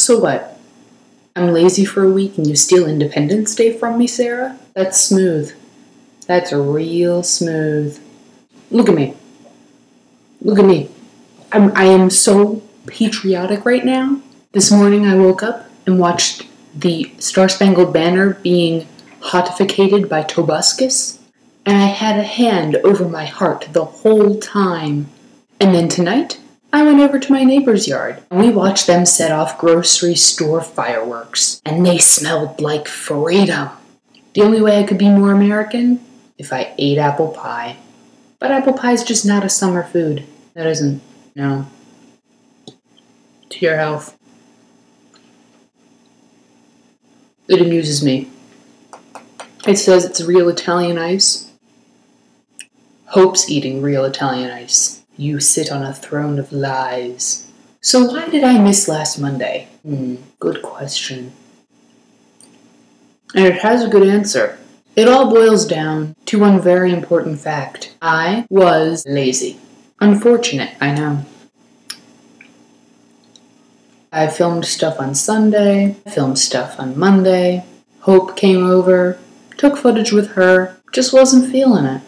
So what? I'm lazy for a week and you steal Independence Day from me, Sarah? That's smooth. That's real smooth. Look at me. Look at me. I am so patriotic right now. This morning I woke up and watched the Star-Spangled Banner being hotificated by Tobuscus, and I had a hand over my heart the whole time. And then tonight, I went over to my neighbor's yard, and we watched them set off grocery store fireworks, and they smelled like freedom. The only way I could be more American? If I ate apple pie. But apple pie is just not a summer food. That isn't, no. To your health. It amuses me. It says it's real Italian ice. Hope's eating real Italian ice. You sit on a throne of lies. So why did I miss last Monday? Good question. And it has a good answer. It all boils down to one very important fact. I was lazy. Unfortunate, I know. I filmed stuff on Sunday, filmed stuff on Monday. Hope came over, took footage with her, just wasn't feeling it.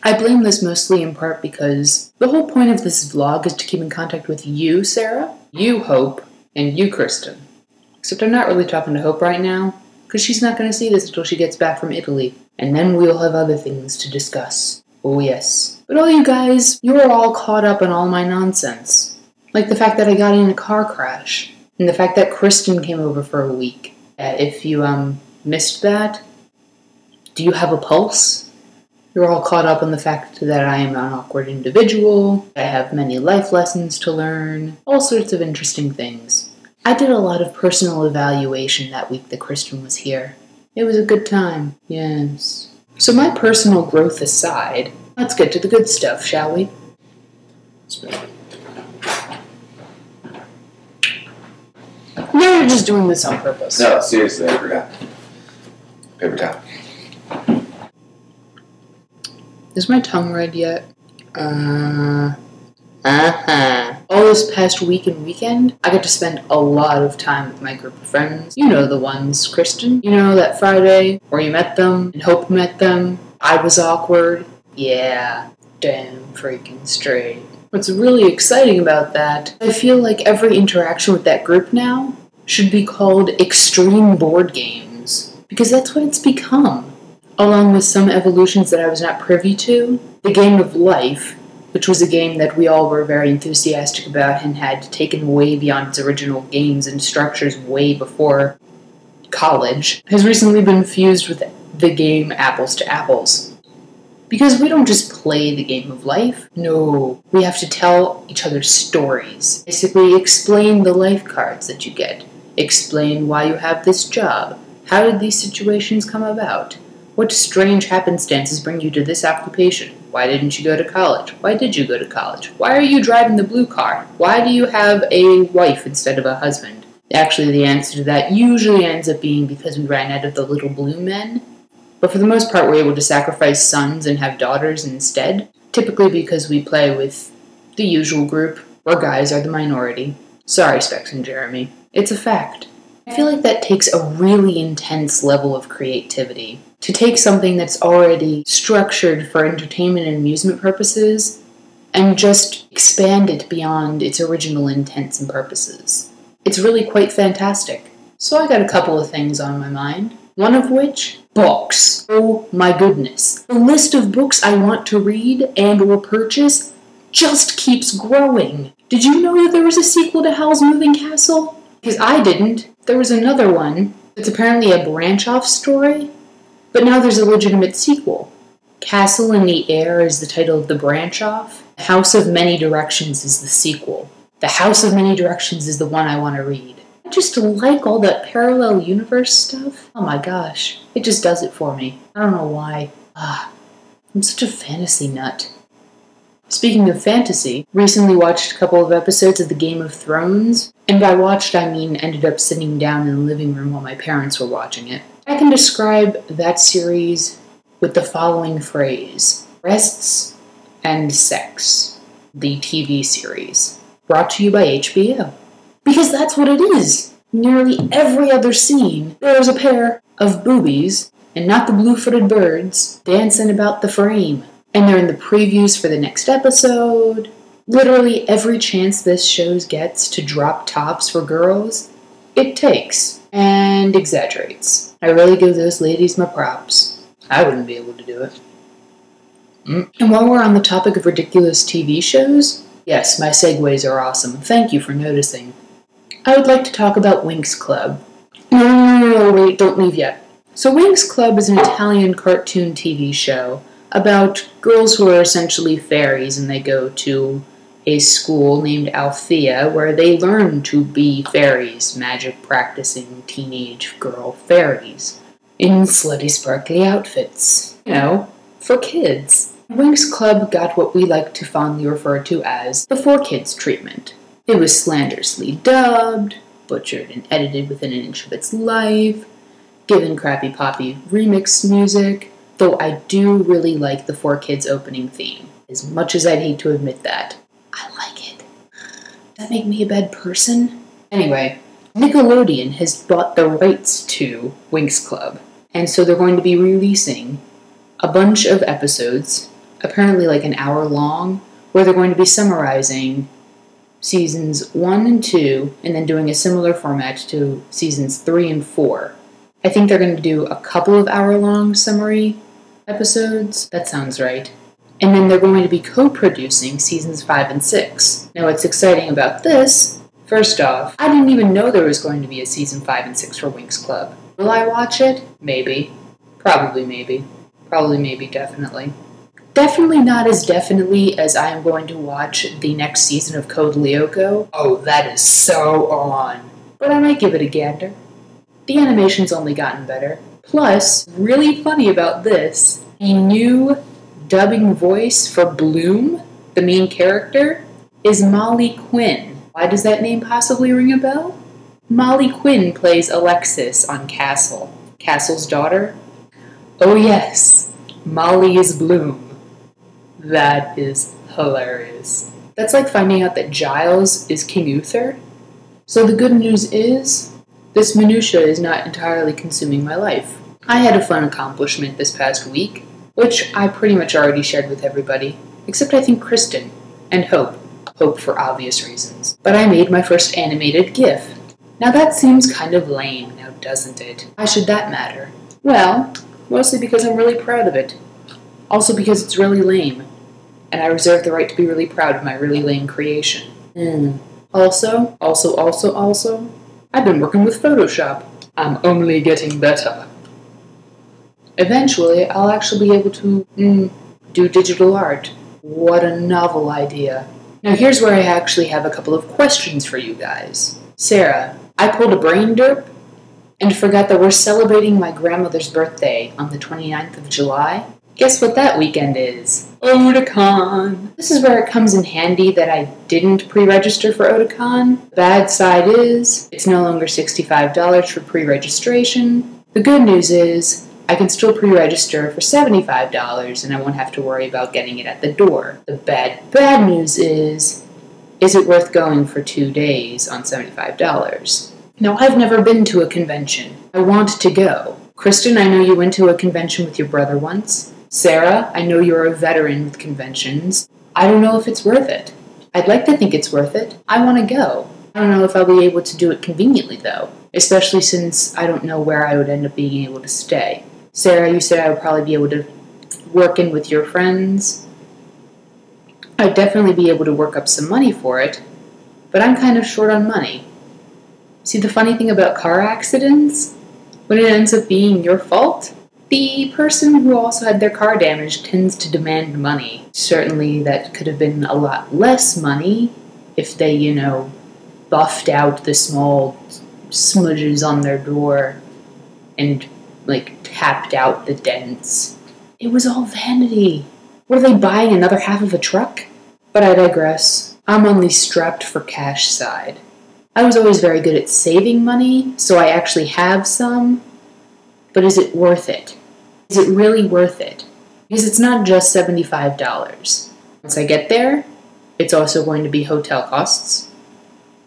I blame this mostly in part because the whole point of this vlog is to keep in contact with you, Sarah, you, Hope, and you, Kristen. Except I'm not really talking to Hope right now, because she's not going to see this until she gets back from Italy, and then we'll have other things to discuss. Oh yes. But all you guys, you are all caught up in all my nonsense. Like the fact that I got in a car crash, and the fact that Kristen came over for a week. If you, missed that, do you have a pulse? You're all caught up in the fact that I am an awkward individual, I have many life lessons to learn, all sorts of interesting things. I did a lot of personal evaluation that week that Kristen was here. It was a good time, yes. So my personal growth aside, let's get to the good stuff, shall we? No, you're just doing this on purpose. No, seriously, I forgot. Paper towel. Is my tongue red yet? All this past week and weekend, I got to spend a lot of time with my group of friends. You know the ones, Kristen. You know that Friday where you met them and Hope met them. I was awkward. Yeah, damn freaking straight. What's really exciting about that, I feel like every interaction with that group now should be called extreme board games, because that's what it's become. Along with some evolutions that I was not privy to, the game of life, which was a game that we all were very enthusiastic about and had taken way beyond its original games and structures way before college, has recently been fused with the game Apples to Apples. Because we don't just play the game of life. No, we have to tell each other stories. Basically, explain the life cards that you get. Explain why you have this job. How did these situations come about? What strange happenstances bring you to this occupation? Why didn't you go to college? Why did you go to college? Why are you driving the blue car? Why do you have a wife instead of a husband? Actually, the answer to that usually ends up being because we ran out of the little blue men. But for the most part, we're able to sacrifice sons and have daughters instead, typically because we play with the usual group, where guys are the minority. Sorry, Specs and Jeremy. It's a fact. I feel like that takes a really intense level of creativity. To take something that's already structured for entertainment and amusement purposes, and just expand it beyond its original intents and purposes. It's really quite fantastic. So I got a couple of things on my mind. One of which, books. Oh my goodness. The list of books I want to read and or purchase just keeps growing. Did you know that there was a sequel to Howl's Moving Castle? Because I didn't. There was another one. It's apparently a branch-off story, but now there's a legitimate sequel. Castle in the Air is the title of the branch-off. The House of Many Directions is the sequel. The House of Many Directions is the one I want to read. I just like all that parallel universe stuff. Oh my gosh. It just does it for me. I don't know why. I'm such a fantasy nut. Speaking of fantasy, recently watched a couple of episodes of the Game of Thrones, and by watched I mean ended up sitting down in the living room while my parents were watching it. I can describe that series with the following phrase: breasts and sex. The TV series. brought to you by HBO. Because that's what it is. Nearly every other scene, there is a pair of boobies, and not the blue-footed birds, dancing about the frame. And they're in the previews for the next episode. Literally every chance this show gets to drop tops for girls, it takes and exaggerates. I really give those ladies my props. I wouldn't be able to do it. And while we're on the topic of ridiculous TV shows, yes, my segues are awesome. Thank you for noticing. I would like to talk about Winx Club. No, wait, don't leave yet. So Winx Club is an Italian cartoon TV show about girls who are essentially fairies, and they go to a school named Althea where they learn to be fairies, magic-practicing teenage girl fairies, in slutty sparkly outfits. You know, for kids. Winx Club got what we like to fondly refer to as the 4Kids treatment. It was slanderously dubbed, butchered and edited within an inch of its life, given crappy poppy remix music, though I do really like the 4Kids opening theme, as much as I'd hate to admit that. I like it. Does that make me a bad person? Anyway, Nickelodeon has bought the rights to Winx Club, and so they're going to be releasing a bunch of episodes, apparently like an hour long, where they're going to be summarizing seasons 1 and 2, and then doing a similar format to seasons 3 and 4. I think they're going to do a couple of hour-long summary episodes. That sounds right. And then they're going to be co-producing seasons 5 and 6. Now, what's exciting about this, first off, I didn't even know there was going to be a season 5 and 6 for Winx Club. Will I watch it? Maybe. Probably maybe. Probably maybe, definitely. Definitely not as definitely as I am going to watch the next season of Code Lyoko. Oh, that is so on. But I might give it a gander. The animation's only gotten better. Plus, really funny about this, the new dubbing voice for Bloom, the main character, is Molly Quinn. Why does that name possibly ring a bell? Molly Quinn plays Alexis on Castle. Castle's daughter? Oh yes, Molly is Bloom. That is hilarious. That's like finding out that Giles is King Uther. So the good news is, this minutia is not entirely consuming my life. I had a fun accomplishment this past week, which I pretty much already shared with everybody, except I think Kristen, and Hope. Hope for obvious reasons. But I made my first animated GIF. Now that seems kind of lame, now doesn't it? Why should that matter? Well, mostly because I'm really proud of it. Also because it's really lame, and I reserve the right to be really proud of my really lame creation. Also, I've been working with Photoshop. I'm only getting better. Eventually, I'll actually be able to, do digital art. What a novel idea. Now here's where I actually have a couple of questions for you guys. Sarah, I pulled a brain derp and forgot that we're celebrating my grandmother's birthday on the 29th of July. Guess what that weekend is? Otakon! This is where it comes in handy that I didn't pre-register for Otakon. The bad side is, it's no longer $65 for pre-registration. The good news is, I can still pre-register for $75 and I won't have to worry about getting it at the door. The bad news is it worth going for 2 days on $75? Now, I've never been to a convention. I want to go. Kristen, I know you went to a convention with your brother once. Sarah, I know you're a veteran with conventions. I don't know if it's worth it. I'd like to think it's worth it. I want to go. I don't know if I'll be able to do it conveniently, though, especially since I don't know where I would end up being able to stay. Sarah, you said I would probably be able to work in with your friends. I'd definitely be able to work up some money for it, but I'm kind of short on money. See, the funny thing about car accidents? When it ends up being your fault, the person who also had their car damaged tends to demand money. Certainly that could have been a lot less money if they, buffed out the small smudges on their door and, tapped out the dents. It was all vanity. Were they buying another half of a truck? But I digress. I'm on the strapped for cash side. I was always very good at saving money, so I actually have some. But is it worth it? Is it really worth it? Because it's not just $75. Once I get there, It's also going to be hotel costs.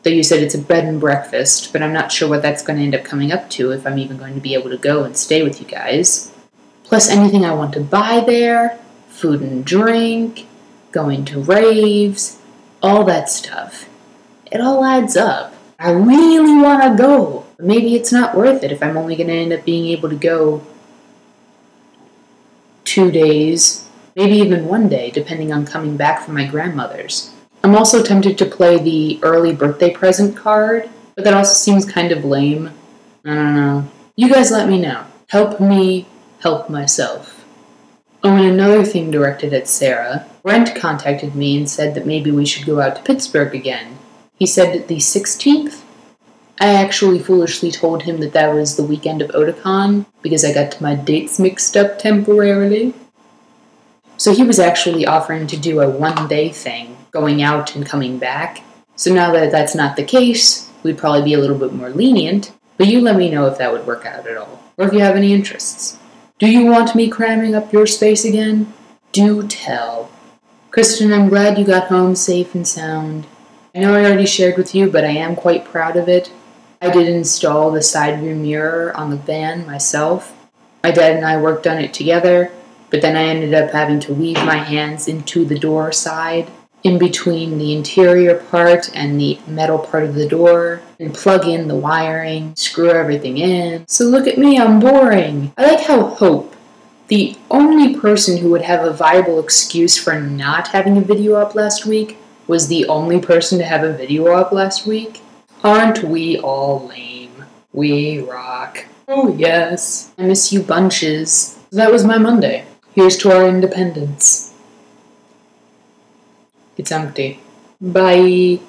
Though you said it's a bed and breakfast, but I'm not sure what that's going to end up coming up to if I'm even going to be able to go and stay with you guys. Plus anything I want to buy there, food and drink, going to raves, all that stuff. It all adds up. I really want to go, but maybe it's not worth it if I'm only going to end up being able to go 2 days, maybe even 1 day, depending on coming back from my grandmother's. I'm also tempted to play the early birthday present card, but that also seems kind of lame. I don't know. You guys let me know. Help me help myself. Oh, and another thing directed at Sarah. Brent contacted me and said that maybe we should go out to Pittsburgh again. He said the 16th? I actually foolishly told him that that was the weekend of Otakon because I got my dates mixed up temporarily. So he was actually offering to do a 1-day thing, going out and coming back. So now that that's not the case, we'd probably be a little bit more lenient, but you let me know if that would work out at all, or if you have any interests. Do you want me cramming up your space again? Do tell. Kristen, I'm glad you got home safe and sound. I know I already shared with you, but I am quite proud of it. I did install the side view mirror on the van myself. My dad and I worked on it together, but then I ended up having to weave my hands into the door side, in between the interior part and the metal part of the door, and plug in the wiring, screw everything in. So look at me, I'm boring. I like how Hope, the only person who would have a viable excuse for not having a video up last week, was the only person to have a video up last week. Aren't we all lame? We rock. Oh yes. I miss you bunches. So that was my Monday. Here's to our independence. It's empty. Bye.